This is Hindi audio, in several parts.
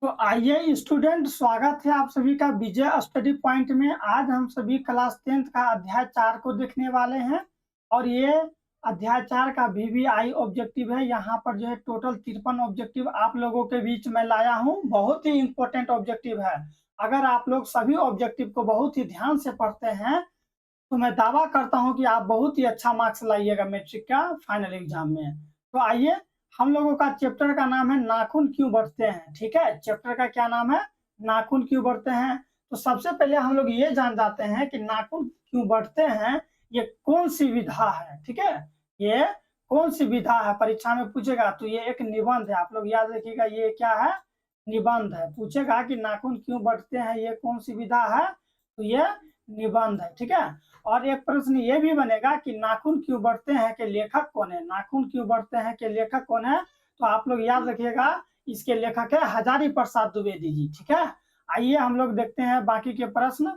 तो आइए स्टूडेंट, स्वागत है आप सभी का विजय स्टडी पॉइंट में। आज हम सभी क्लास 10th का अध्याय 4 को देखने वाले हैं और ये अध्याय 4 का वीवीआई ऑब्जेक्टिव है। यहाँ पर जो है टोटल 53 ऑब्जेक्टिव आप लोगों के बीच में लाया हूँ। बहुत ही इंपॉर्टेंट ऑब्जेक्टिव है। अगर आप लोग सभी ऑब्जेक्टिव को बहुत ही ध्यान से पढ़ते हैं तो मैं दावा करता हूं कि आप बहुत ही अच्छा मार्क्स लाइएगा मैट्रिक का फाइनल एग्जाम में। तो आइए, हम लोगों का चैप्टर का नाम है नाखून क्यों बढ़ते हैं। ठीक है, चैप्टर का क्या नाम है? नाखून क्यों बढ़ते हैं। तो सबसे पहले हम लोग ये जान जाते हैं कि नाखून क्यों बढ़ते हैं, ये कौन सी विधा है। ठीक है, ये कौन सी विधा है, परीक्षा में पूछेगा तो ये एक निबंध है। आप लोग याद रखिएगा, ये क्या है? निबंध है। पूछेगा कि नाखून क्यों बढ़ते हैं, ये कौन सी विधा है, तो ये निबंध है। ठीक है, और एक प्रश्न ये भी बनेगा कि नाखून क्यों बढ़ते हैं के लेखक कौन है। नाखून क्यों बढ़ते हैं के लेखक कौन है, तो आप लोग याद रखिएगा, इसके लेखक है हजारी प्रसाद द्विवेदी जी। ठीक है, आइए हम लोग देखते हैं बाकी के प्रश्न।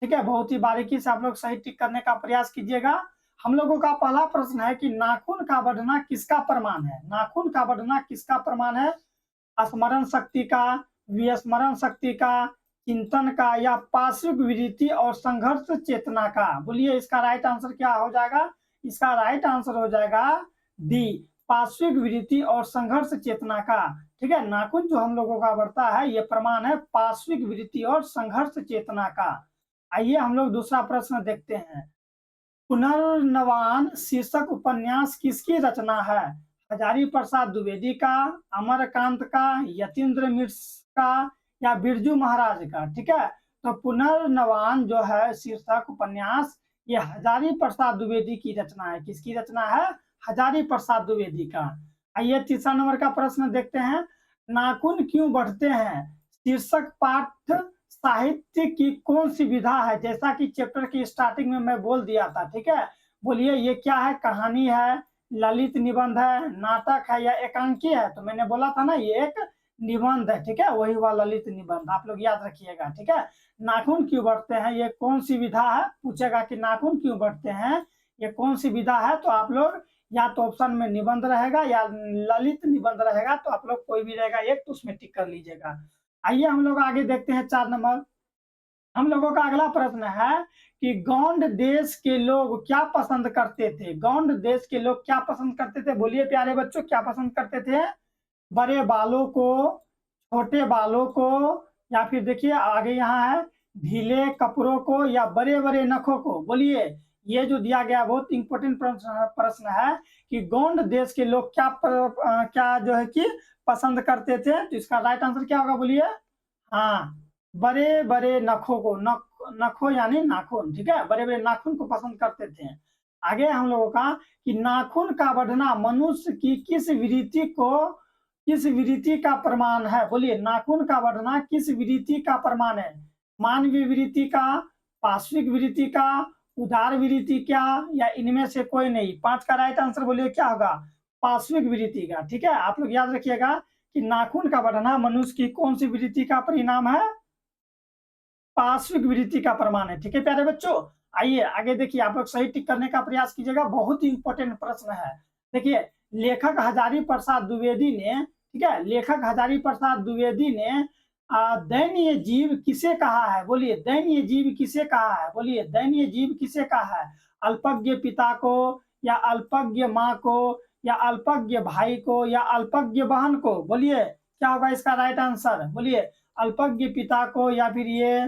ठीक है, बहुत ही बारीकी से आप लोग सही टिक करने का प्रयास कीजिएगा। हम लोगों का पहला प्रश्न है कि नाखून का बढ़ना किसका प्रमाण है। नाखून का बढ़ना किसका प्रमाण है? स्मरण शक्ति का, विस्मरण शक्ति का, चिंतन का, या पार्श्विक विरति और संघर्ष चेतना का। बोलिए इसका राइट आंसर क्या हो जाएगा? इसका राइट आंसर हो जाएगा डी, पार्श्विक विरति और संघर्ष चेतना का। ठीक है, नाखून जो हम लोगों का बढ़ता है ये प्रमाण है पार्श्विक विरति और संघर्ष चेतना का। आइए हम लोग दूसरा प्रश्न देखते हैं। पुनर्नवान शीर्षक उपन्यास किसकी रचना है? हजारी प्रसाद द्विवेदी का, अमरकांत का, यतीन्द्र मिश्र का, या बिरजू महाराज का। ठीक है, तो पुनर्नवान जो है शीर्षक उपन्यास, ये हजारी प्रसाद द्विवेदी की रचना है। किसकी रचना है? हजारी प्रसाद द्विवेदी का। आइए तीसरा नंबर का प्रश्न देखते हैं। नाखून क्यों बढ़ते हैं शीर्षक पाठ साहित्य की कौन सी विधा है? जैसा कि चैप्टर की स्टार्टिंग में मैं बोल दिया था। ठीक है, बोलिए ये क्या है? कहानी है, ललित निबंध है, नाटक है, या एकांकी है? तो मैंने बोला था ना ये एक निबंध है। ठीक है, वही हुआ ललित निबंध, आप लोग याद रखिएगा। ठीक है, नाखून क्यों बढ़ते हैं ये कौन सी विधा है? पूछेगा कि नाखून क्यों बढ़ते हैं ये कौन सी विधा है, तो आप लोग या तो ऑप्शन में निबंध रहेगा या ललित निबंध रहेगा, तो आप लोग कोई भी रहेगा एक, तो उसमें टिक कर लीजिएगा। आइए हम लोग आगे देखते हैं 4 नंबर। हम लोगों का अगला प्रश्न है कि गौंड देश के लोग क्या पसंद करते थे। गौंड देश के लोग क्या पसंद करते थे? बोलिए प्यारे बच्चों, क्या पसंद करते थे? बड़े बालों को, छोटे बालों को, या फिर देखिए आगे यहाँ है ढीले कपड़ों को, या बड़े बड़े नखों को। बोलिए, ये जो दिया गया बहुत इंपॉर्टेंट प्रश्न है कि गौंड देश के लोग क्या जो है कि पसंद करते थे। तो इसका राइट आंसर क्या होगा? बोलिए। हाँ, बड़े बड़े नखों को, नखों यानी नाखून। ठीक है, बड़े बड़े नाखून को पसंद करते थे। आगे हम लोगों का कि नाखून का बढ़ना मनुष्य की किस विरति का प्रमाण है। बोलिए, नाखून का बढ़ना किस विरति का प्रमाण है? मानवीय विरति का, पार्श्विक विरति का, उदार विरति क्या, या इनमें से कोई नहीं? 5 का राइट आंसर बोलिए क्या होगा? पार्श्विक विरति का। ठीक है, आप लोग याद रखिएगा कि नाखून का बढ़ना मनुष्य की कौन सी विरति का परिणाम है? पार्श्विक विरति का प्रमाण है। ठीक है प्यारे बच्चों, आइए आगे देखिए, आप लोग सही टिक करने का प्रयास कीजिएगा। बहुत ही इंपॉर्टेंट प्रश्न है। देखिए, लेखक हजारी प्रसाद द्विवेदी ने, ठीक है, लेखक हजारी प्रसाद द्विवेदी ने दयनीय जीव किसे कहा है? बोलिए, दयनीय जीव किसे कहा है? बोलिए, दयनीय जीव किसे कहा है? अल्पज्ञ पिता को, या अल्पज्ञ माँ को, या अल्पज्ञ भाई को, या अल्पज्ञ बहन को? बोलिए क्या होगा इसका राइट आंसर? बोलिए, अल्पज्ञ पिता को, या फिर ये,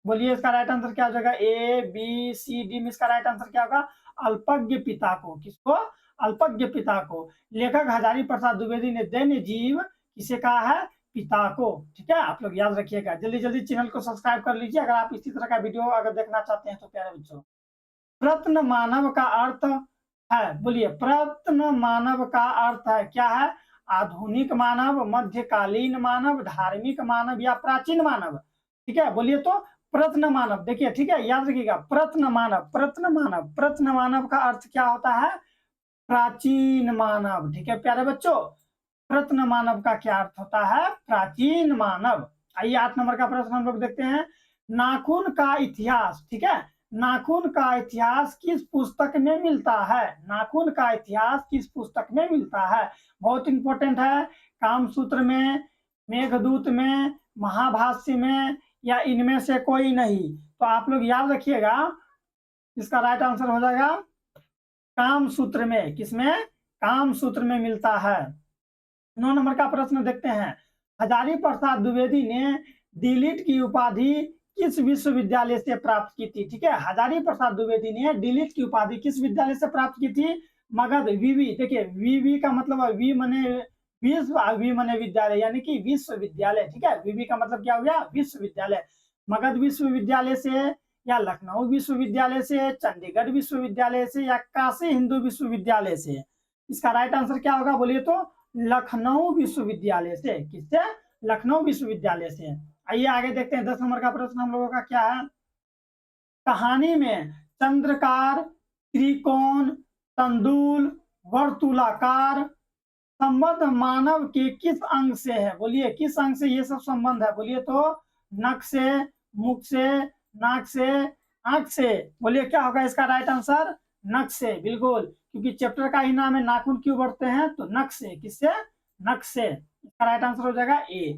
बोलिए इसका राइट आंसर क्या हो जाएगा? ए बी सी डी में इसका राइट आंसर क्या होगा? अल्पज्ञ पिता को। किसको? अल्पज्ञ पिता को। लेखक हजारी प्रसाद द्विवेदी ने दैन्य जीव किसे कहा है? पिता को। ठीक है, आप लोग याद रखिएगा। जल्दी जल्दी चैनल को सब्सक्राइब कर लीजिए अगर आप इसी तरह का वीडियो अगर देखना चाहते हैं तो प्यारे बच्चों। प्रत्न मानव का अर्थ है। बोलिए, प्रत्न मानव का अर्थ है क्या है? आधुनिक मानव, मध्यकालीन मानव, धार्मिक मानव, या प्राचीन मानव? ठीक है, बोलिए तो प्रत्न मानव। देखिए, ठीक है, याद रखिएगा, प्रत्न मानव, प्रत्न मानव, प्रत्न मानव का अर्थ क्या होता है? प्राचीन मानव। ठीक है प्यारे बच्चों, प्रत्न मानव का क्या अर्थ होता है? प्राचीन मानव। आइए 8 नंबर का प्रश्न हम लोग देखते हैं। नाखून का इतिहास, ठीक है, नाखून का इतिहास किस पुस्तक में मिलता है? नाखून का इतिहास किस पुस्तक में मिलता है? बहुत इंपॉर्टेंट है। कामसूत्र में, मेघदूत में, महाभाष्य में, या इनमें से कोई नहीं? तो आप लोग याद रखिएगा, इसका राइट आंसर हो जाएगा काम सूत्र में। किसमें? काम सूत्र में मिलता है। 9 नंबर का प्रश्न देखते हैं। हजारी प्रसाद द्विवेदी ने डीलिट की उपाधि किस विश्वविद्यालय से प्राप्त की थी? ठीक है, हजारी प्रसाद द्विवेदी ने डीलिट की उपाधि किस विद्यालय से प्राप्त की थी? मगध विवि। देखिए, विवि का मतलब है वी मने विश्व, वी मने विद्यालय, यानी कि विश्वविद्यालय। ठीक है, विवि का मतलब क्या हो गया? विश्वविद्यालय। मगध विश्वविद्यालय से, या लखनऊ विश्वविद्यालय से, चंडीगढ़ विश्वविद्यालय से, या काशी हिंदू विश्वविद्यालय से? इसका राइट आंसर क्या होगा बोलिए तो? लखनऊ विश्वविद्यालय से। किससे? लखनऊ विश्वविद्यालय से। आइए आगे देखते हैं। 10 नंबर का प्रश्न हम लोगों का क्या है? कहानी में चंद्रकार, त्रिकोण, तंदुल, वर्तुलाकार संबंध मानव के किस अंग से है? बोलिए, किस अंग से ये सब संबंध है? बोलिए तो? नख से, मुख से, नाक से, आंख से? बोलिए क्या होगा इसका राइट आंसर? नख से, बिल्कुल, क्योंकि चैप्टर का ही नाम है नाखून क्यों बढ़ते हैं, तो नख से। किससे? नख से। इसका राइट आंसर हो जाएगा ए।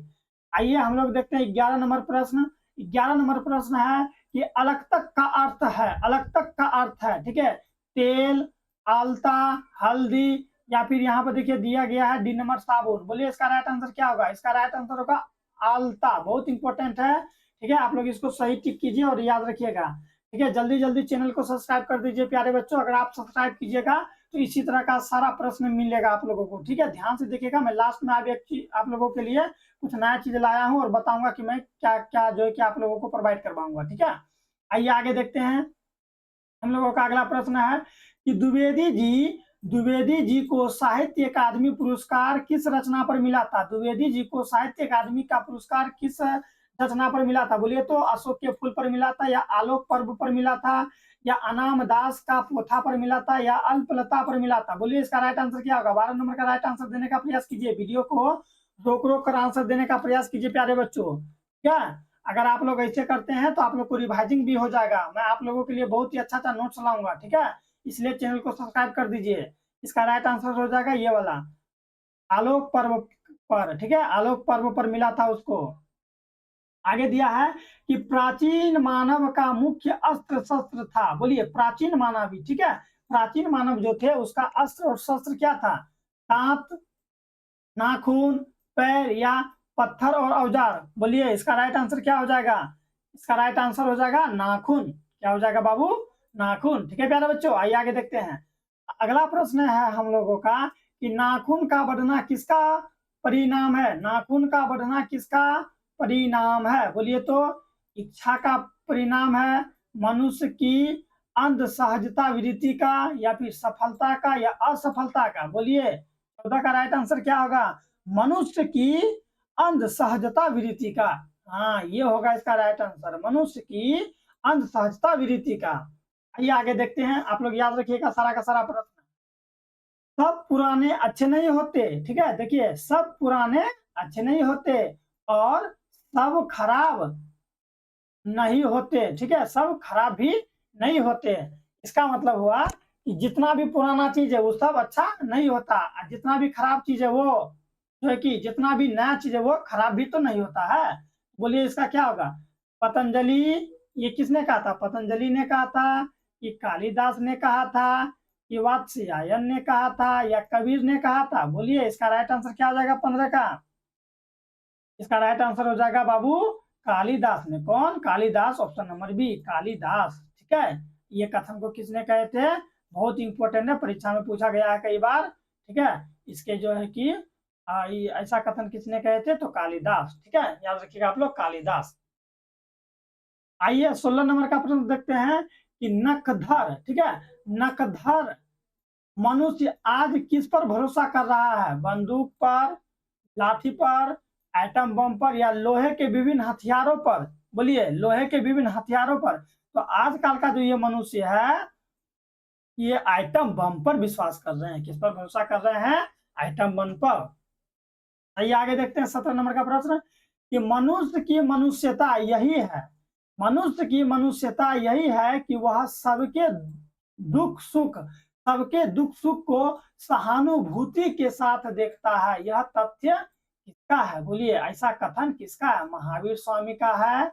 आइए हम लोग देखते हैं 11 नंबर प्रश्न। 11 नंबर प्रश्न है कि अलग तक का अर्थ है, अलग तक का अर्थ है, ठीक है, तेल, आलता, हल्दी, या फिर यहाँ पर देखिए दिया गया है डी नंबर साबुन। बोलिए इसका राइट आंसर क्या होगा? इसका राइट आंसर होगा आलता। बहुत इंपॉर्टेंट है, ठीक है, आप लोग इसको सही टिक कीजिए और याद रखिएगा। ठीक है, जल्दी जल्दी चैनल को सब्सक्राइब कर दीजिए प्यारे बच्चों। अगर आप सब्सक्राइब कीजिएगा तो इसी तरह का सारा प्रश्न मिलेगा आप लोगों को। ठीक है, ध्यान से देखिएगा। मैं लास्ट में आप लोगों के लिए कुछ नया चीज लाया हूँ और बताऊंगा कि मैं क्या क्या जो है कि आप लोगों को प्रोवाइड करवाऊंगा। ठीक है, आइए आगे देखते हैं। हम लोगों का अगला प्रश्न है कि द्विवेदी जी को साहित्य अकादमी पुरस्कार किस रचना पर मिला था? द्विवेदी जी को साहित्य अकादमी का पुरस्कार किस रचना पर मिला था? बोलिए तो? अशोक के फूल पर मिला था, या आलोक पर्व पर मिला था, या अनाम दास का पोथा पर मिला था, या अल्पलता पर मिला था? बोलिए इसका राइट आंसर क्या होगा? 12 नंबर का राइट आंसर देने का प्रयास कीजिए। वीडियो को रोक रोक कर आंसर देने का प्रयास कीजिए प्यारे बच्चों। क्या? अगर आप लोग ऐसे करते हैं तो आप लोग को रिवाइजिंग भी हो जाएगा। मैं आप लोगों के लिए बहुत ही अच्छा अच्छा नोट्स लाऊंगा। ठीक है, इसलिए चैनल को सब्सक्राइब कर दीजिए। इसका राइट आंसर हो जाएगा ये वाला, आलोक पर्व पर। ठीक है, आलोक पर्व पर मिला था उसको। आगे दिया है कि प्राचीन मानव का मुख्य अस्त्र शस्त्र था। बोलिए, प्राचीन मानव ही, ठीक है, प्राचीन मानव जो थे उसका अस्त्र और शस्त्र क्या था? दांत, नाखून, पैर, या पत्थर और औजार? बोलिए इसका राइट आंसर क्या हो जाएगा? इसका राइट आंसर हो जाएगा नाखून। क्या हो जाएगा बाबू? नाखून। ठीक है प्यारे बच्चों, आइए आगे देखते हैं। अगला प्रश्न है हम लोगों का कि नाखून का बढ़ना किसका परिणाम है? नाखून का बढ़ना किसका परिणाम है? बोलिए तो? इच्छा का परिणाम है, मनुष्य की अंध सहजता वृत्ति का, या फिर सफलता का, या असफलता का? बोलिए, 14 का राइट आंसर क्या होगा? मनुष्य की अंध सहजता वृत्ति का। हाँ, ये होगा इसका राइट आंसर, मनुष्य की अंध सहजता वृत्ति का। आइए आगे देखते हैं। आप लोग याद रखिएगा सारा का सारा प्रश्न। सब पुराने अच्छे नहीं होते। ठीक है, देखिए, सब पुराने अच्छे नहीं होते और सब खराब नहीं होते। ठीक है, सब खराब भी नहीं होते। इसका मतलब हुआ कि जितना भी पुराना चीज है वो सब अच्छा नहीं होता, और जितना भी खराब चीज है वो जो है कि जितना भी नया चीज है वो खराब भी तो नहीं होता है। बोलिए इसका क्या होगा? पतंजलि, ये किसने कहा था? पतंजलि ने कहा था, कि कालिदास ने कहा था, कि वात्स्यायन ने कहा था, या कबीर ने कहा था? बोलिए इसका राइट आंसर क्या हो जाएगा 15 का? इसका राइट आंसर हो जाएगा बाबू कालिदास ने। कौन? Kalidas, option number B, Kalidas. ठीक है, ये कथन को किसने कहे थे? बहुत इंपॉर्टेंट है, परीक्षा में पूछा गया है कई बार। ठीक है, इसके जो है कि ऐसा कथन किसने कहे थे? तो कालिदास। ठीक है, याद रखिएगा आप लोग, कालिदास। आइए 16 नंबर का प्रश्न देखते हैं कि नखधर, ठीक है, नखधर मनुष्य आज किस पर भरोसा कर रहा है? बंदूक पर, लाठी पर, एटम बम पर, या लोहे के विभिन्न हथियारों पर? बोलिए, लोहे के विभिन्न हथियारों पर। तो आजकल का जो ये मनुष्य है ये आइटम बम पर विश्वास कर रहे हैं। किस पर भरोसा कर रहे हैं? आइटम बम पर। आइए आगे देखते हैं 17 नंबर का प्रश्न कि मनुष्य की मनुष्यता यही है, मनुष्य की मनुष्यता यही है कि वह सबके दुख सुख को सहानुभूति के साथ देखता है। यह तथ्य किसका है? बोलिए, ऐसा कथन किसका है? महावीर स्वामी का है,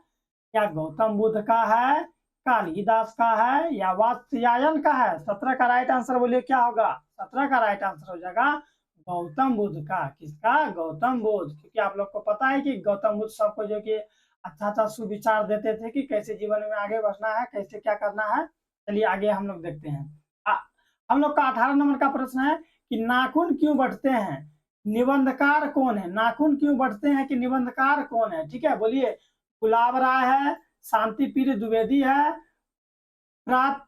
या गौतम बुद्ध का है, कालिदास का है, या वात्स्यायन का है? 17 का राइट आंसर बोलिए क्या होगा? 17 का राइट आंसर हो जाएगा गौतम बुद्ध का। किसका? गौतम बुद्ध। क्योंकि आप लोग को पता है कि गौतम बुद्ध सबको जो कि अच्छा अच्छा सुविचार देते थे कि कैसे जीवन में आगे बढ़ना है, कैसे क्या करना है। चलिए आगे हम लोग देखते हैं। हम लोग का 18 नंबर का प्रश्न है कि नाखून क्यों बढ़ते हैं? निबंधकार कौन है? नाखून क्यों बढ़ते हैं कि निबंधकार कौन है? ठीक है, बोलिए। गुलाब राय है, शांति प्रिय द्विवेदी है, प्रात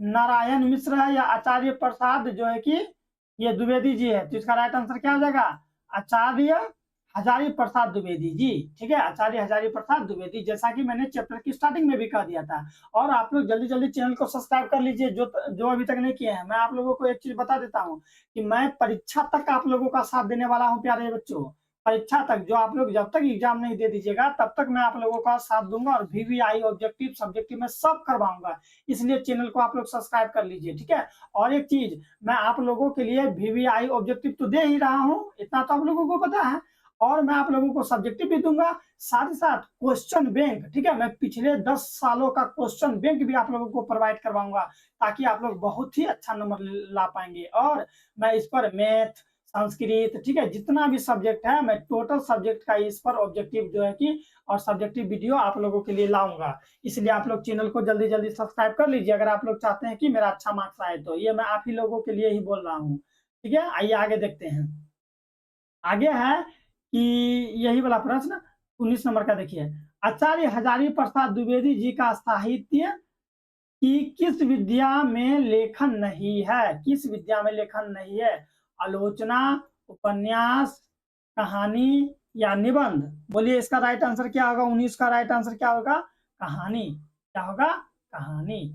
नारायण मिश्र है, या आचार्य प्रसाद जो है कि ये द्विवेदी जी है। तो इसका राइट आंसर क्या हो जाएगा? आचार्य हजारी प्रसाद द्विवेदी जी। ठीक है, आचार्य हजारी प्रसाद द्विवेदी, जैसा कि मैंने चैप्टर की स्टार्टिंग में भी कह दिया था। और आप लोग जल्दी जल्दी चैनल को सब्सक्राइब कर लीजिए, जो अभी तक नहीं किए हैं। मैं आप लोगों को एक चीज बता देता हूँ कि मैं परीक्षा तक आप लोगों का साथ देने वाला हूँ प्यारे बच्चों। परीक्षा तक, जो आप लोग जब तक एग्जाम नहीं दे दीजिएगा तब तक मैं आप लोगों का साथ दूंगा, और VVI ऑब्जेक्टिव सब्जेक्टिव में सब करवाऊंगा। इसलिए चैनल को आप लोग सब्सक्राइब कर लीजिए। ठीक है, और एक चीज, मैं आप लोगों के लिए VVI ऑब्जेक्टिव तो दे ही रहा हूँ, इतना तो आप लोगों को पता है, और मैं आप लोगों को सब्जेक्टिव भी दूंगा, साथ ही साथ क्वेश्चन बैंक। ठीक है, मैं पिछले 10 सालों का क्वेश्चन बैंक भी आप लोगों को प्रोवाइड करवाऊंगा, ताकि आप लोग बहुत ही अच्छा नंबर ला पाएंगे। और मैं इस पर मैथ, संस्कृत, ठीक है, जितना भी सब्जेक्ट है, मैं टोटल सब्जेक्ट का इस पर ऑब्जेक्टिव जो है कि और सब्जेक्टिव वीडियो आप लोगों के लिए लाऊंगा। इसलिए आप लोग चैनल को जल्दी जल्दी सब्सक्राइब कर लीजिए, अगर आप लोग चाहते हैं कि मेरा अच्छा मार्क्स आए। तो ये मैं आप ही लोगों के लिए ही बोल रहा हूँ। ठीक है, आइए आगे देखते हैं। आगे है कि यही वाला प्रश्न 19 नंबर का देखिए। आचार्य हजारी प्रसाद द्विवेदी जी का साहित्य कि किस विद्या में लेखन नहीं है? किस विद्या में लेखन नहीं है? आलोचना, उपन्यास, कहानी, या निबंध? बोलिए, इसका राइट आंसर क्या होगा? 19 का राइट आंसर क्या होगा? कहानी। क्या होगा? कहानी।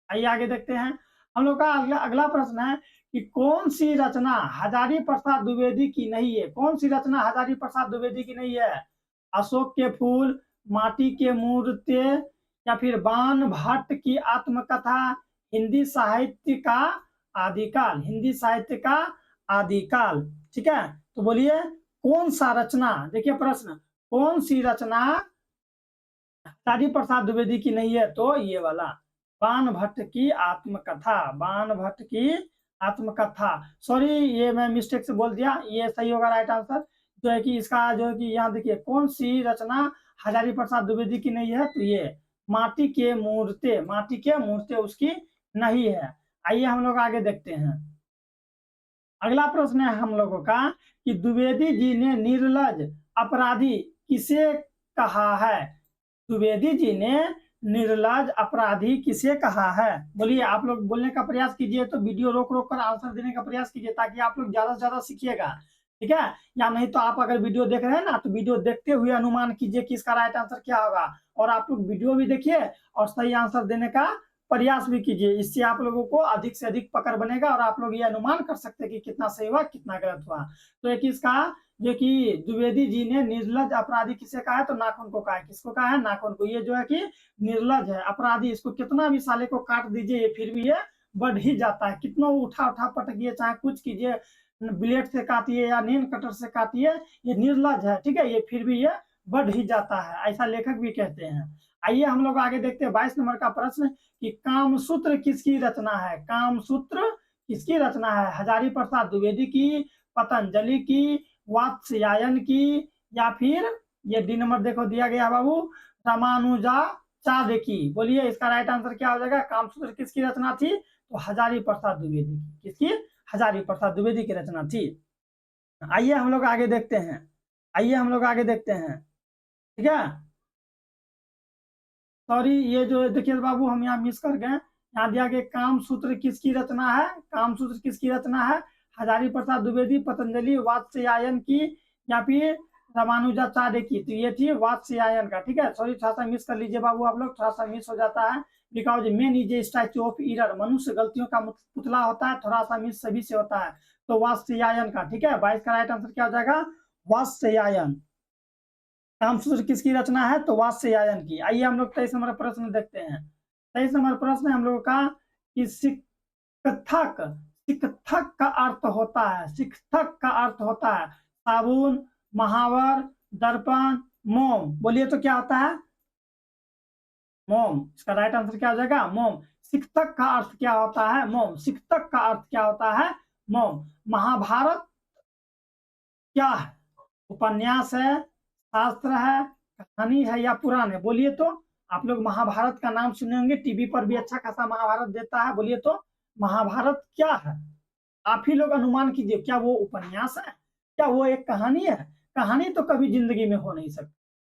आइए आगे देखते हैं। हम लोग का अगला अगला प्रश्न है कि कौन सी रचना हजारी प्रसाद द्विवेदी की नहीं है? कौन सी रचना हजारी प्रसाद द्विवेदी की नहीं है? अशोक के फूल, माटी के मूर्ति, या फिर बाण भट्ट की आत्मकथा, हिंदी साहित्य का आदिकाल? हिंदी साहित्य का आदिकाल। ठीक है, तो बोलिए कौन सा रचना, देखिए प्रश्न, कौन सी रचना हजारी प्रसाद द्विवेदी की नहीं है? तो ये वाला बाण भट्ट की आत्मकथा। बाण भट्ट की आत्मकथा। सॉरी, ये मैं मिस्टेक से बोल दिया, ये सही होगा राइट आंसर। जो है कि इसका जो है कि यहाँ देखिए कौन सी रचना हजारी प्रसाद द्विवेदी की नहीं है? तो ये माटी के मूर्ते, माटी के मूर्ते उसकी नहीं है। आइए हम लोग आगे देखते हैं। अगला प्रश्न है हम लोगों का कि द्विवेदी जी ने निर्लज अपराधी किसे कहा है? द्विवेदी जी ने निर्लज अपराधी किसे कहा है? बोलिए, आप लोग बोलने का प्रयास कीजिए, तो वीडियो रोक रोक कर आंसर देने का प्रयास कीजिए, ताकि आप लोग ज्यादा से ज्यादा सीखिएगा। ठीक है, या नहीं तो आप अगर वीडियो देख रहे हैं ना, तो वीडियो देखते हुए अनुमान कीजिए कि इसका राइट आंसर क्या होगा, और आप लोग वीडियो भी देखिए और सही आंसर देने का प्रयास भी कीजिए। इससे आप लोगों को अधिक से अधिक पकड़ बनेगा, और आप लोग ये अनुमान कर सकते हैं कि कितना सही हुआ कितना गलत हुआ। तो एक इसका जो कि द्विवेदी जी ने निर्लज अपराधी किसे कहा है? तो नाखून को कहा है। किसको कहा है? नाखून को। ये जो है कि निर्लज है, अपराधी, इसको कितना भी साले को काट दीजिए फिर भी ये बढ़ ही जाता है। कितना उठा उठा पटकिए, चाहे कुछ कीजिए, ब्लेड से काटिए या नेल कटर से काटिए, ये निर्लज है। ठीक है, ये फिर भी ये बढ़ ही जाता है, ऐसा लेखक भी कहते हैं। आइए हम लोग आगे देखते हैं 22 नंबर का प्रश्न कि कामसूत्र किसकी रचना है? कामसूत्र किसकी रचना है? हजारी प्रसाद द्विवेदी की, पतंजलि की, वात्स्यायन की, या फिर ये डी नंबर देखो दिया गया बाबू, रामानुजाचार्य की? बोलिए, इसका राइट आंसर क्या हो जाएगा? कामसूत्र किसकी रचना थी? तो हजारी प्रसाद द्विवेदी की। किसकी? हजारी प्रसाद द्विवेदी की रचना थी। आइए हम लोग आगे देखते हैं। आइए हम लोग आगे देखते हैं। ठीक है, सॉरी, ये जो देखिए बाबू हम यहाँ मिस कर गए। यहाँ दिया गया कामसूत्र किसकी रचना है? कामसूत्र किसकी रचना है? हजारी प्रसाद द्विवेदी, पतंजलि, वात्स्यायन की, या फिर रामानुजाचार्य की? तो ये थी वात्स्यायन का। ठीक है, सॉरी, थोड़ा सा मिस कर लीजिए बाबू, आप लोग थोड़ा सा मिस हो जाता है। Because main is a statue of error, मनुष्य गलतियों का पुतला होता है, थोड़ा सा मिस सभी से होता है। तो वात्स्यायन का। ठीक है, 22 का राइट आंसर क्या हो जाएगा? वात्स्यायन। कामसूत्र किसकी रचना है? तो वात्स्यायन की। आइए हम लोग 23 नंबर प्रश्न देखते हैं। 23 नंबर प्रश्न है हम लोगों का कि शिक्षक, शिक्षक का अर्थ होता है, शिक्षक का अर्थ होता है साबुन, महावर, दर्पण, मोम। बोलिए तो क्या होता है? मोम। इसका राइट आंसर क्या हो जाएगा? मोम। शिक्षक का अर्थ क्या होता है? मोम। शिक्षक का अर्थ क्या होता है? मोम। महाभारत क्या है? उपन्यास है, शास्त्र है, कहानी है या पुराण है? बोलिए तो। आप लोग महाभारत का नाम सुने होंगे, टीवी पर भी अच्छा खासा महाभारत देता है। बोलिए तो महाभारत क्या है? आप ही लोग अनुमान कीजिए, क्या वो उपन्यास है? क्या वो एक कहानी है? कहानी तो कभी जिंदगी में हो नहीं सकती,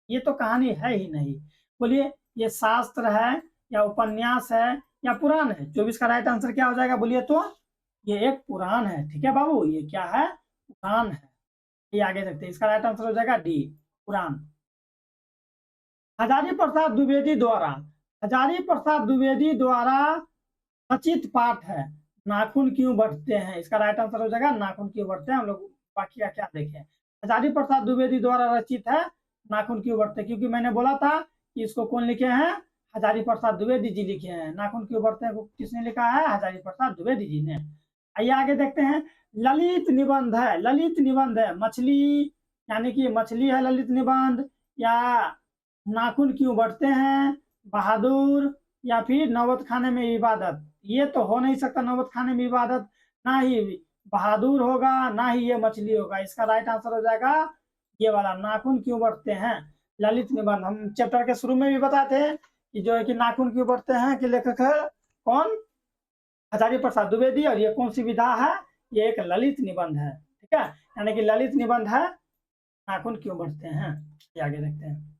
ये तो कहानी है ही नहीं। बोलिए, ये शास्त्र है या उपन्यास है या पुराण है? 24 का राइट आंसर क्या हो जाएगा? बोलिए तो। ये एक पुराण है। ठीक है बाबू, ये क्या है? पुराण है। ये आगे देखते हैं, इसका राइट आंसर हो जाएगा डी, पुराण। हजारी प्रसाद द्विवेदी द्वारा, हजारी प्रसाद द्विवेदी द्वारा रचित पाठ है, नाखून क्यों बढ़ते हैं? इसका राइट आंसर हो जाएगा नाखून क्यों बढ़ते हैं। हम लोग बाकी का क्या देखें। हजारी प्रसाद द्विवेदी द्वारा रचित है, नाखून क्यों बढ़ते हैं, क्योंकि मैंने बोला था कि इसको कौन लिखे हैं? हजारी प्रसाद द्विवेदी जी लिखे हैं। नाखून क्यों बढ़ते हैं किसने लिखा है? हजारी प्रसाद द्विवेदी जी ने। आइए आगे देखते हैं। ललित निबंध है, ललित निबंध है, मछली यानी कि मछली है ललित निबंध, या नाखून क्यों बढ़ते हैं, बहादुर, या फिर नौबत खाने में इबादत? ये तो हो नहीं सकता नौबत खाने में इबादत, ना ही बहादुर होगा, ना ही ये मछली होगा। इसका राइट आंसर हो जाएगा ये वाला, नाखून क्यों बढ़ते हैं, ललित निबंध। हम चैप्टर के शुरू में भी बताते हैं कि जो है कि नाखून क्यों बढ़ते हैं कि लेखक है कौन? हजारी प्रसाद द्विवेदी। और ये कौन सी विधा है? ये एक ललित निबंध है। ठीक है, यानी कि ललित निबंध है, नाखून क्यों बढ़ते हैं। ये आगे देखते हैं।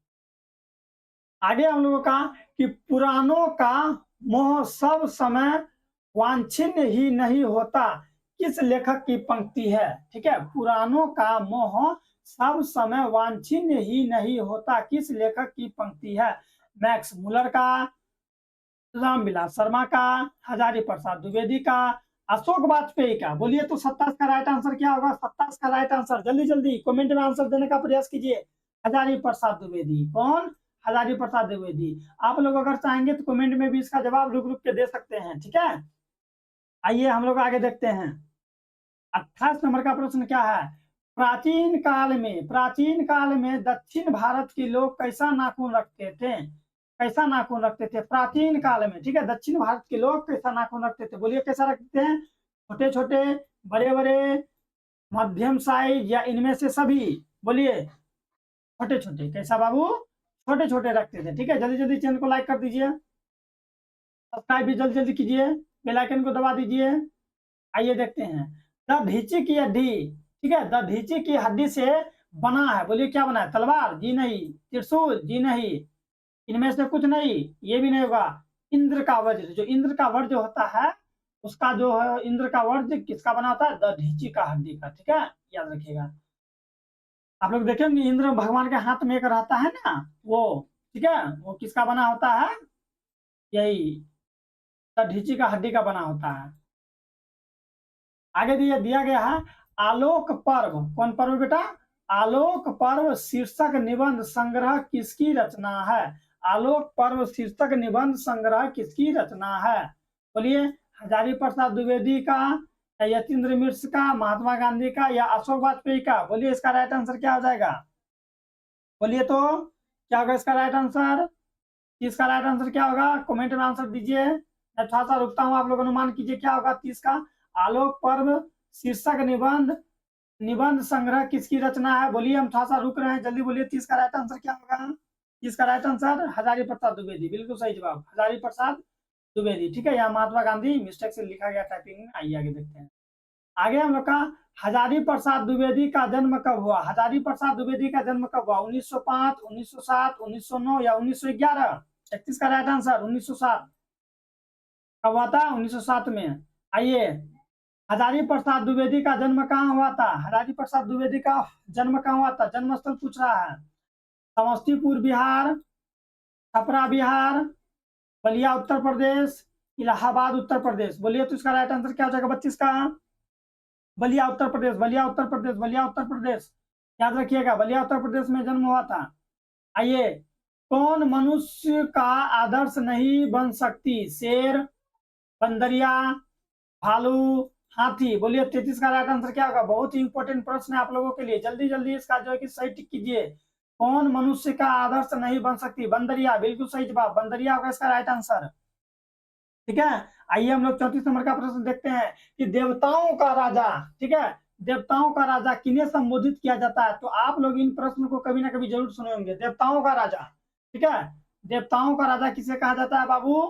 आगे हम लोगों का कि पुराणों का मोह सब समय वांछनीय ही नहीं होता, किस लेखक की पंक्ति है? ठीक है, पुराणों का मोह सब समय वांछनीय ही नहीं होता, किस लेखक की पंक्ति है? मैक्स मुलर का, रामविलास शर्मा का, हजारी प्रसाद द्विवेदी का, अशोक वाजपेयी का? बोलिए तो 27 का राइट आंसर क्या होगा? 27 का राइट आंसर जल्दी जल्दी कमेंट में आंसर देने का प्रयास कीजिए। हजारी प्रसाद द्विवेदी। कौन? हजारी प्रसाद द्विवेदी। आप लोग अगर चाहेंगे तो कमेंट में भी इसका जवाब रुक रुक के दे सकते हैं। ठीक है, आइए हम लोग आगे देखते हैं। 28 नंबर का प्रश्न क्या है? प्राचीन काल में दक्षिण भारत के लोग कैसा नाखून रखते थे? कैसा नाखून रखते थे प्राचीन काल में? ठीक है, दक्षिण भारत के लोग कैसा नाखून रखते थे? बोलिए कैसा रखते हैं? छोटे छोटे, बड़े बड़े, मध्यम साइज, या इनमें से सभी? बोलिए। छोटे छोटे। कैसा बाबू? छोटे छोटे रखते थे। ठीक है, जल्दी जल्दी चैनल को लाइक कर दीजिए, सब्सक्राइब भी जल्दी जल्दी कीजिए, बेल आइकन को दबा दीजिए। आइए देखते हैं। द ढींची की हड्डी, ठीक है, द ढींची की हड्डी से बना है। बोलिए क्या बना है? तलवार? जी नहीं। त्रिशूल? जी नहीं। इनमें से कुछ नहीं, ये भी नहीं होगा। इंद्र का वज्र, जो इंद्र का वज्र होता है, उसका जो है इंद्र का वज्र किसका बना होता है? द ढींची का हड्डी का। ठीक है, याद रखिएगा। आप लोग देखेंगे इंद्र भगवान के हाथ में एक रहता है ना, वो, ठीक है, वो किसका बना होता है? यही द ढींची का हड्डी का बना होता है। आगे दिया गया है। आलोक पर्व, कौन पर्व बेटा? आलोक पर्व शीर्षक निबंध संग्रह किसकी रचना है? आलोक पर्व शीर्षक निबंध संग्रह किसकी रचना है? बोलिए। हजारी प्रसाद द्विवेदी का, या यतीन्द्र मिश्र का, महात्मा गांधी का, या अशोक वाजपेयी का? बोलिए इसका राइट आंसर क्या हो जाएगा? बोलिए तो क्या होगा इसका राइट आंसर? इसका राइट आंसर क्या होगा? कमेंट में आंसर दीजिए। मैं थोड़ा सा रुकता हूँ, आप लोग अनुमान कीजिए क्या होगा 30 का। आलोक पर्व शीर्षक निबंध निबंध संग्रह किसकी रचना है? बोलिए, हम थोड़ा सा रुक रहे हैं, जल्दी बोलिए 30 का राइट आंसर क्या होगा? 30 का राइट आंसर हजारी प्रसाद द्विवेदी, बिल्कुल सही जवाब, हजारी प्रसाद द्विवेदी। ठीक है, यहाँ महात्मा गांधी मिस्टेक से लिखा गया टाइपिंग में। आइए आगे देखते हैं। आगे हम लोग का हजारी प्रसाद द्विवेदी का जन्म कब हुआ? हजारी प्रसाद द्विवेदी का जन्म कब हुआ? 1905, 1907, 1909 या 1911? 31 का राइट आंसर 1907। कब हुआ था? 1907 में। आइए, हजारी प्रसाद द्विवेदी का जन्म कहाँ हुआ था? हजारी प्रसाद द्विवेदी का जन्म कहाँ हुआ था? जन्म स्थल पूछ रहा है। समस्तीपुर बिहार, छपरा बिहार, बलिया उत्तर प्रदेश, इलाहाबाद उत्तर प्रदेश? बोलिए तो इसका राइट आंसर क्या हो जाएगा 32 का? बलिया उत्तर प्रदेश, बलिया उत्तर प्रदेश, बलिया उत्तर प्रदेश। याद रखिएगा, बलिया उत्तर प्रदेश में जन्म हुआ था। आइए, कौन मनुष्य का आदर्श नहीं बन सकती? शेर, बंदरिया, भालू, हाथी। बोलिए 33 का राइट आंसर क्या होगा? बहुत ही इंपॉर्टेंट प्रश्न है आप लोगों के लिए, जल्दी जल्दी इसका जो है कि सही टिक कीजिए। कौन मनुष्य का आदर्श नहीं बन सकती? बंदरिया। बिल्कुल सही जवाब, बंदरिया होगा इसका राइट आंसर। ठीक है, आइए हम लोग 34 नंबर का प्रश्न देखते हैं कि देवताओं का राजा, ठीक है, देवताओं का राजा किन्हें संबोधित किया जाता है? तो आप लोग इन प्रश्न को कभी ना कभी जरूर सुने होंगे। देवताओं का राजा, ठीक है, देवताओं का राजा किसे कहा जाता है बाबू?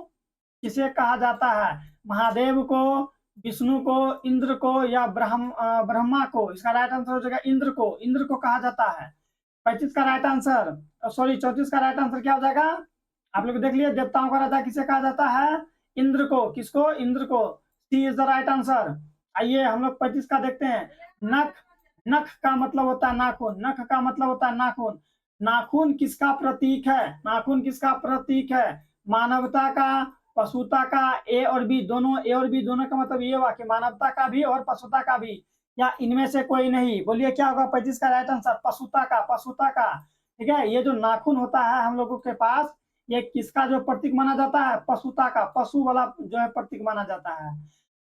किसे कहा जाता है? महादेव को, विष्णु को, इंद्र को, या ब्रह्मा को? इसका राइट आंसर हो जाएगा इंद्र को। इंद्र को कहा जाता है। 35 का राइट आंसर, सॉरी 34 का राइट आंसर क्या हो जाएगा? आप लोग देख लिए, देवताओं का राजा किसे कहा जाता है? इंद्र को। किसको? इंद्र को। सी इज द राइट आंसर। आइए हम लोग 35 का देखते हैं। नख, नख का मतलब होता है नाखून। नख का मतलब होता है नाखून। नाखून किसका प्रतीक है? नाखून किसका प्रतीक है? मानवता का, पशुता का? ए और बी दोनों, ए और बी दोनों का मतलब ये हुआ कि मानवता का भी और पशुता का भी, या इनमें से कोई नहीं? बोलिए क्या होगा 35 का राइट आंसर? पशुता का, पशुता का। ठीक है, ये जो नाखून होता है हम लोगों के पास, ये किसका जो प्रतीक माना जाता है? पशुता का, पशु वाला जो है प्रतीक माना जाता है।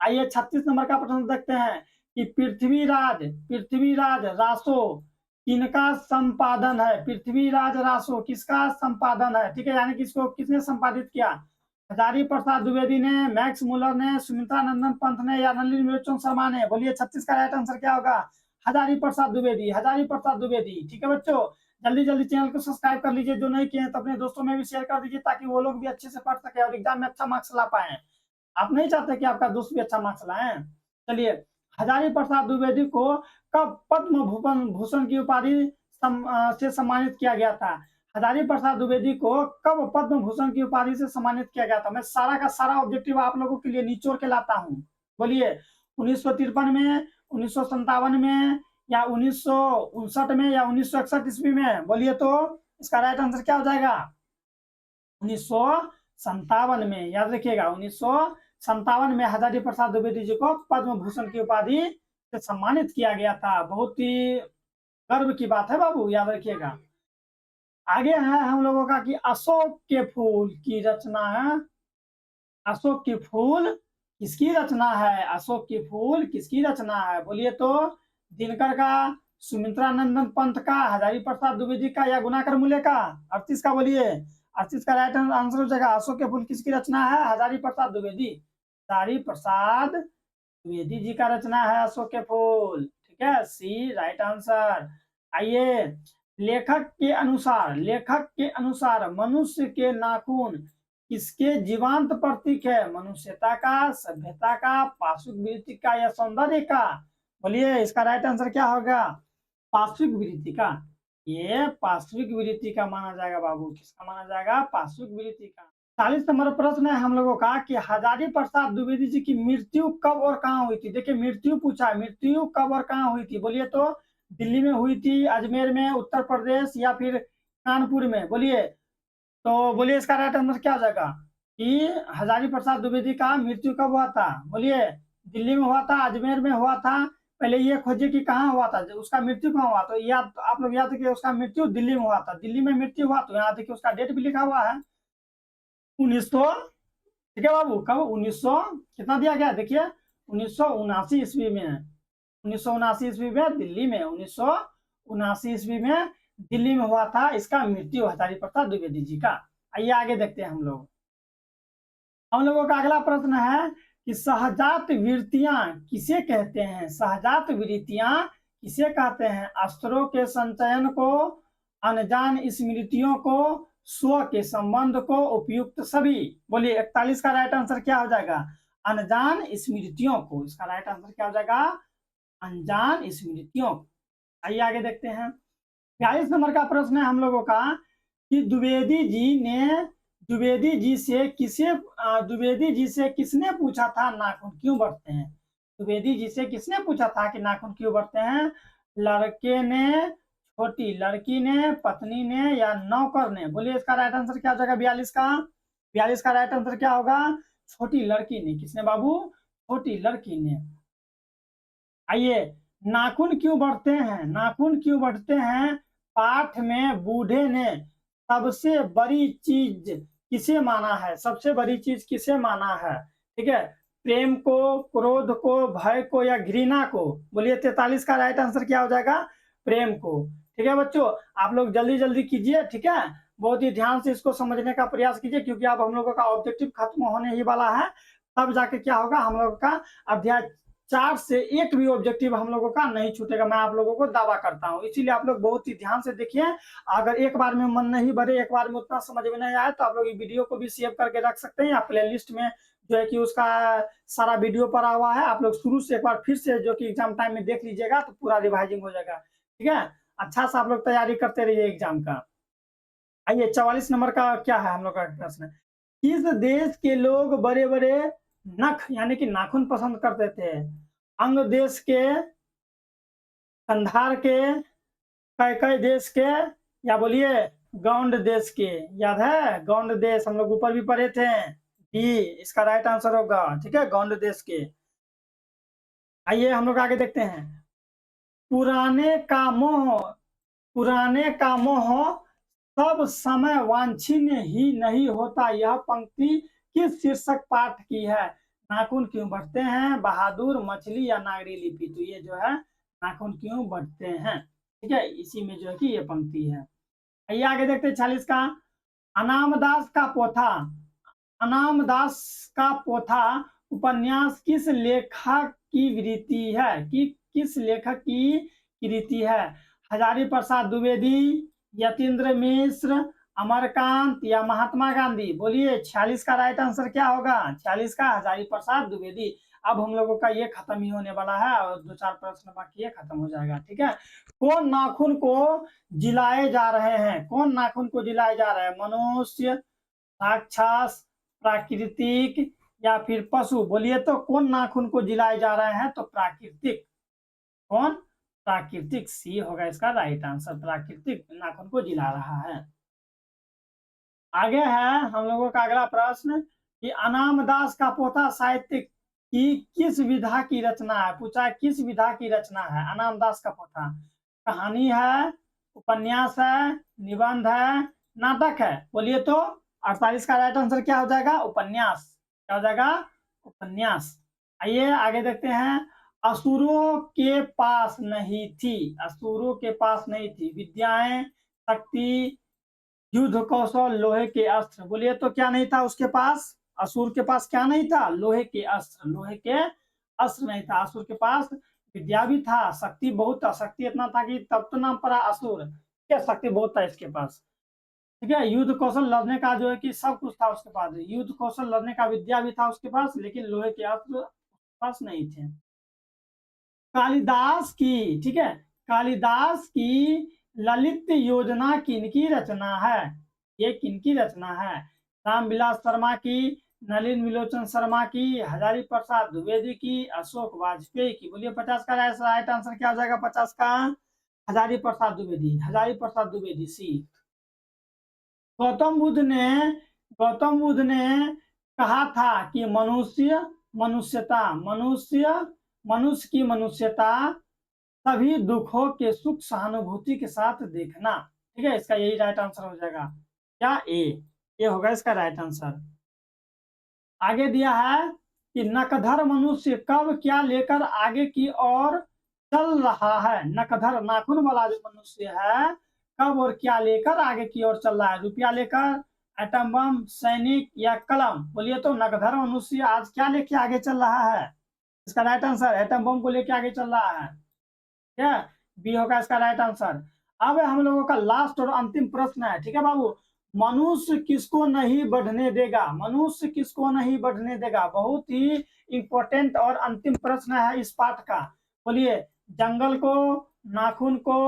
आइए 36 नंबर का प्रश्न देखते हैं कि पृथ्वीराज, पृथ्वीराज रासो किनका संपादन है? पृथ्वीराज रासो किसका संपादन है? ठीक है, यानी कि इसको किसने संपादित किया? हजारी प्रसाद द्विवेदी ने, मैक्स मुलर ने, सुमित्रा नंदन पंत ने, या नलिनी विलोचन शर्मा ने? बोलिए 36 का राइट आंसर क्या होगा? हजारी प्रसाद द्विवेदी, हजारी प्रसाद द्विवेदी। ठीक है बच्चों, जल्दी जल्दी चैनल को सब्सक्राइब कर लीजिए, जो नहीं किए हैं तो अपने दोस्तों में भी शेयर कर दीजिए, ताकि वो लोग भी अच्छे से पढ़ सके और एग्जाम में अच्छा मार्क्स ला पाए। आप नहीं चाहते कि आपका दोस्त भी अच्छा मार्क्स लाए? चलिए, हजारी प्रसाद द्विवेदी को कब पद्म भूषण की उपाधि से सम्मानित किया गया था? हजारी प्रसाद द्विवेदी को कब पद्म भूषण की उपाधि से सम्मानित किया गया था? मैं सारा का सारा ऑब्जेक्टिव आप लोगों के लिए निचोड़ के लाता हूँ। बोलिए 1953 में, 1957 में, या 1959 में, या 1961 ईस्वी में? बोलिए तो इसका राइट आंसर क्या हो जाएगा? 1957 में। याद रखिएगा 1957 में हजारी प्रसाद द्विवेदी जी को पद्म भूषण की उपाधि से सम्मानित किया गया था। बहुत ही गर्व की बात है बाबू, याद रखिएगा। आगे है हम लोगों का कि अशोक के फूल की रचना है, अशोक के फूल किसकी रचना है? अशोक के फूल किसकी रचना है? बोलिए तो दिनकर का, सुमित्रा नंदन पंत का, हजारी प्रसाद द्विवेदी का, या गुणाकर मूल्य का? 38 का बोलिए। 38 का राइट आंसर हो जाएगा अशोक के फूल किसकी रचना है? हजारी प्रसाद द्विवेदी, हजारी प्रसाद द्विवेदी जी का रचना है अशोक के फूल। ठीक है, सी राइट आंसर। आइए, लेखक के अनुसार, लेखक के अनुसार मनुष्य के नाखून किसके जीवांत प्रतीक है? मनुष्यता का, सभ्यता का, पाशविक वृत्ति का, या सौंदर्य का? बोलिए इसका राइट आंसर क्या होगा? पाशविक वृत्ति का। ये पाशविक वृत्ति का माना जाएगा बाबू। किसका माना जाएगा? पाशविक वृत्ति का। 40 नंबर प्रश्न है हम लोगों का कि हजारी प्रसाद द्विवेदी जी की मृत्यु कब और कहाँ हुई थी? देखिए मृत्यु पूछा है, मृत्यु कब और कहाँ हुई थी? बोलिए तो दिल्ली में हुई थी, अजमेर में, उत्तर प्रदेश, या फिर कानपुर में? बोलिए तो बोलिए इसका राइट आंसर क्या हो जाएगा कि हजारी प्रसाद द्विवेदी का मृत्यु कब हुआ था? बोलिए दिल्ली में हुआ था, अजमेर में हुआ था? पहले ये खोजिए कि कहाँ हुआ था, उसका मृत्यु कहाँ हुआ। तो याद आप लोग याद रखिए, उसका मृत्यु दिल्ली में हुआ था। दिल्ली में मृत्यु हुआ तो यहाँ देखिए उसका डेट भी लिखा हुआ है 1900। ठीक है बाबू, कब? 1900 कितना दिया गया देखिए, 1979 ईस्वी में। 1979 ईस्वी में दिल्ली में, 1979 ईस्वी में दिल्ली में हुआ था इसका मृत्यु, हजारी प्रसाद द्विवेदी जी का। आइए आगे देखते हैं हम लोग। हम लोगों का अगला प्रश्न है कि सहजात वृत्तियां किसे कहते हैं? सहजात वृत्तियां किसे कहते हैं? अस्त्रों के संचयन को, अनजान स्मृतियों को, स्व के संबंध को, उपयुक्त सभी? बोलिए 41 का राइट आंसर क्या हो जाएगा? अनजान स्मृतियों को। इसका राइट आंसर क्या हो जाएगा? अनजान स्मृतियों। आइए आगे देखते हैं। 42 नंबर का प्रश्न है हम लोगों का कि द्विवेदी जी से किसने पूछा था नाखून क्यों बढ़ते हैं? द्विवेदी जी से किसने पूछा था कि नाखून क्यों बढ़ते हैं? लड़के ने, छोटी लड़की ने, पत्नी ने, या नौकर ने? बोलिए इसका राइट आंसर क्या हो जाएगा? 42 का। 42 का राइट आंसर क्या होगा? छोटी लड़की ने। किसने बाबू? छोटी लड़की ने। आइए, नाखून क्यों बढ़ते हैं? नाखून क्यों बढ़ते हैं? पाठ में बूढ़े ने सबसे बड़ी चीज किसे माना है? सबसे बड़ी चीज किसे माना है? ठीक है, प्रेम को, क्रोध को, भय को या घृणा को? बोलिए 43 का राइट आंसर क्या हो जाएगा? प्रेम को। ठीक है बच्चों, आप लोग जल्दी जल्दी कीजिए, ठीक है, बहुत ही ध्यान से इसको समझने का प्रयास कीजिए, क्योंकि अब हम लोगों का ऑब्जेक्टिव खत्म होने ही वाला है। तब जाके क्या होगा, हम लोगों का अध्याय 4 से एक भी ऑब्जेक्टिव हम लोगों का नहीं छूटेगा, मैं आप लोगों को दावा करता हूँ। इसीलिए आप लोग बहुत ही ध्यान से देखिए। अगर एक बार में मन नहीं भरे, एक बार में उतना समझ में नहीं आया, तो आप लोग वीडियो को भी सेव करके रख सकते हैं, या प्ले लिस्ट में जो है कि उसका सारा वीडियो पड़ा हुआ है, आप लोग शुरू से एक बार फिर से जो कि एग्जाम टाइम में देख लीजिएगा, तो पूरा रिवाइजिंग हो जाएगा। ठीक है, अच्छा से आप लोग तैयारी करते रहिए एग्जाम का। आइए 44 नंबर का क्या है हम लोग का प्रश्न? किस देश के लोग बड़े बड़े नख यानी कि नाखून पसंद करते थे? अंग देश के, कंधार के, कई देश के, या बोलिए गौंड देश के? याद है गौंड देश, हम लोग ऊपर भी पढ़े थे। डी इसका राइट आंसर होगा। ठीक है, गौंड देश के। आइए हम लोग आगे देखते हैं। पुराने का मोह, पुराने का मोह सब समय वांछनीय ही नहीं होता, यह पंक्ति किस शीर्षक पाठ की है? नाखून क्यों बढ़ते हैं, बहादुर, मछली या नागरी लिपि? तो ये जो है नाखून क्यों बढ़ते हैं, ठीक है, इसी में जो है कि ये पंक्ति है। आइए आगे देखते हैं 46 का। अनामदास का पोथा, अनामदास का पोथा उपन्यास किस लेखक की वृत्ति है? कि किस लेखक की कृति है? हजारी प्रसाद द्विवेदी, यतीन्द्र मिश्र, अमरकांत या महात्मा गांधी? बोलिए 46 का राइट आंसर क्या होगा? 46 का हजारी प्रसाद द्विवेदी। अब हम लोगों का ये खत्म ही होने वाला है, और 2-4 प्रश्न बाकी है, खत्म हो जाएगा। ठीक है, कौन नाखून को जिलाए जा रहे हैं? कौन नाखून को जिलाए जा रहे हैं? मनुष्य, राक्षस, प्राकृतिक या फिर पशु? बोलिए तो कौन नाखून को जिलाए जा रहे हैं? तो प्राकृतिक। कौन? प्राकृतिक, सी होगा इसका राइट आंसर, प्राकृतिक नाखून को जिला रहा है। आगे है हम लोगों का अगला प्रश्न कि अनामदास का पोथा साहित्य की किस विधा की रचना है? पूछा है किस विधा की रचना है अनामदास का पोथा? कहानी है, उपन्यास है, निबंध है, नाटक है? बोलिए तो 48 का राइट आंसर क्या हो जाएगा? उपन्यास। क्या हो जाएगा? उपन्यास। आइए आगे देखते हैं। असुरों के पास नहीं थी, असुरों के पास नहीं थी विद्याएं, शक्ति, युद्ध कौशल, लोहे के अस्त्र? बोलिए तो क्या नहीं था उसके पास? असुर के पास क्या नहीं था? लोहे के अस्त्र, लोहे के अस्त्र नहीं था। असुर के पास विद्या भी था, शक्ति बहुत था, शक्ति इतना था कि तब तो नाम पड़ा असुर। क्या शक्ति बहुत था इसके पास। ठीक है, युद्ध कौशल लड़ने का जो है कि सब कुछ था उसके पास, युद्ध कौशल लड़ने का विद्या भी था उसके पास, लेकिन लोहे के अस्त्र उसके पास नहीं थे। कालिदास की, ठीक है, कालिदास की ललित योजना किनकी रचना है? ये किनकी रचना है? रामविलास शर्मा की, नलिन विलोचन शर्मा की, हजारी प्रसाद द्विवेदी की, अशोक वाजपेयी की? बोलिए 50 का राइट आंसर क्या हो जाएगा? 50 का हजारी प्रसाद द्विवेदी, हजारी प्रसाद द्विवेदी, सी। गौतम बुद्ध ने, गौतम बुद्ध ने कहा था कि मनुष्य, मनुष्यता, मनुष्य, मनुष्य की मनुष्यता सभी दुखों के सुख सहानुभूति के साथ देखना। ठीक है, इसका यही राइट आंसर हो जाएगा। क्या? ए, ये होगा इसका राइट आंसर। आगे दिया है कि नकधर मनुष्य कब क्या लेकर आगे की ओर चल रहा है? नकधर नाखून वाला जो मनुष्य है, कब और क्या लेकर आगे की ओर चल रहा है? रुपया लेकर, एटम बम, सैनिक या कलम? बोलिए तो नकधर मनुष्य आज क्या लेके आगे चल रहा है? इसका राइट आंसर एटम बम को लेके आगे चल रहा है। क्या? बी होगा इसका राइट आंसर। अब हम लोगों का लास्ट और अंतिम प्रश्न है। ठीक है बाबू, मनुष्य किसको नहीं बढ़ने देगा? मनुष्य किसको नहीं बढ़ने देगा? बहुत ही इंपॉर्टेंट और अंतिम प्रश्न है इस पाठ का। बोलिए जंगल को, नाखून को,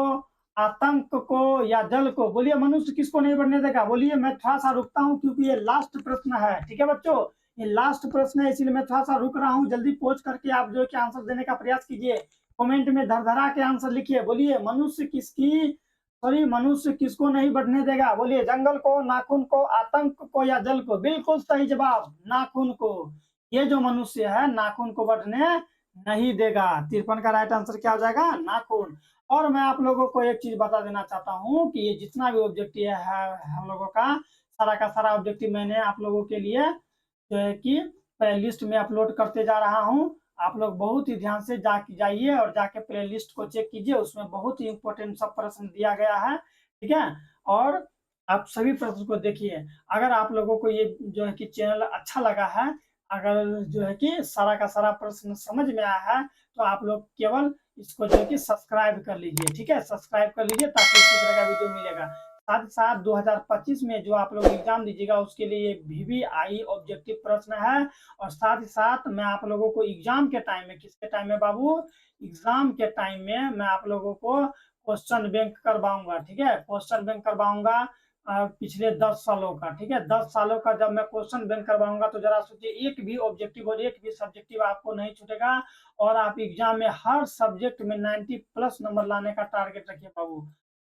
आतंक को या जल को? बोलिए मनुष्य किसको नहीं बढ़ने देगा? बोलिए, मैं थोड़ा सा रुकता हूँ क्योंकि ये लास्ट प्रश्न है। ठीक है बच्चों, ये लास्ट प्रश्न है, इसलिए मैं थोड़ा सा रुक रहा हूँ। जल्दी पहुंच करके आप जो है कि आंसर देने का प्रयास कीजिए, कमेंट में धरधरा के आंसर लिखिए। बोलिए मनुष्य किसकी, सॉरी, मनुष्य किसको नहीं बढ़ने देगा? बोलिए जंगल को, नाखून को, आतंक को या जल को? बिल्कुल सही जवाब, नाखून को। ये जो मनुष्य है नाखून को बढ़ने नहीं देगा। 53 का राइट आंसर क्या हो जाएगा? नाखून। और मैं आप लोगों को एक चीज बता देना चाहता हूँ कि ये जितना भी ऑब्जेक्टिव है हम लोगों का, सारा का सारा ऑब्जेक्टिव मैंने आप लोगों के लिए जो है कि प्लेलिस्ट में अपलोड करते जा रहा हूँ। आप लोग बहुत ही ध्यान से जाइए और जाके प्लेलिस्ट को चेक कीजिए, उसमें बहुत ही इम्पोर्टेंट सब प्रश्न दिया गया है, ठीक है। और आप सभी प्रश्न को देखिए। अगर आप लोगों को ये जो है कि चैनल अच्छा लगा है, अगर जो है कि सारा का सारा प्रश्न समझ में आया है, तो आप लोग केवल इसको जो है कि सब्सक्राइब कर लीजिए, ठीक है। सब्सक्राइब कर लीजिए ताकि इसी तरह का वीडियो मिलेगा। साथ ही साथ 2025 में जो आप लोग एग्जाम दीजिएगा उसके लिए VVI ऑब्जेक्टिव प्रश्न है। और साथ ही साथ मैं आप लोगों को एग्जाम के टाइम में, किसके टाइम में बाबू, एग्जाम के टाइम में मैं आप लोगों को क्वेश्चन बैंक करवाऊंगा, ठीक है। क्वेश्चन बैंक करवाऊंगा पिछले 10 सालों का, ठीक है। 10 सालों का जब मैं क्वेश्चन बैंक करवाऊंगा तो जरा सोचिए, एक भी ऑब्जेक्टिव और एक भी सब्जेक्टिव आपको नहीं छूटेगा। और आप एग्जाम में हर सब्जेक्ट में 90+ नंबर लाने का टारगेट रखिए बाबू।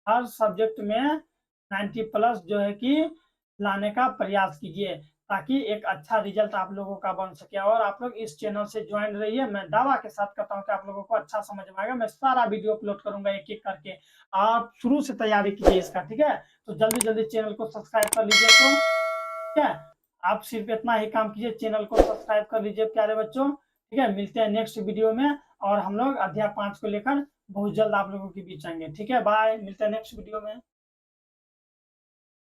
हर सब्जेक्ट में 90+ जो है कि लाने का प्रयास कीजिए, ताकि एक अच्छा रिजल्ट आप लोगों का बन सके। और आप लोग इस चैनल से ज्वाइन रहिए। मैं दावा के साथ कहता हूँ कि आप लोगों को अच्छा समझ में आएगा। मैं सारा वीडियो अपलोड करूंगा एक एक करके। आप शुरू से तैयारी कीजिए इसका, ठीक है। तो जल्दी जल्दी चैनल को सब्सक्राइब कर लीजिए, तो ठीक है। आप सिर्फ इतना ही काम कीजिए, चैनल को सब्सक्राइब कर लीजिए प्यारे बच्चों, ठीक है। मिलते हैं नेक्स्ट वीडियो में, और हम लोग अध्याय 5 को लेकर बहुत जल्द आप लोगों के बीच आएंगे, ठीक है। बाय, मिलते हैं नेक्स्ट वीडियो में।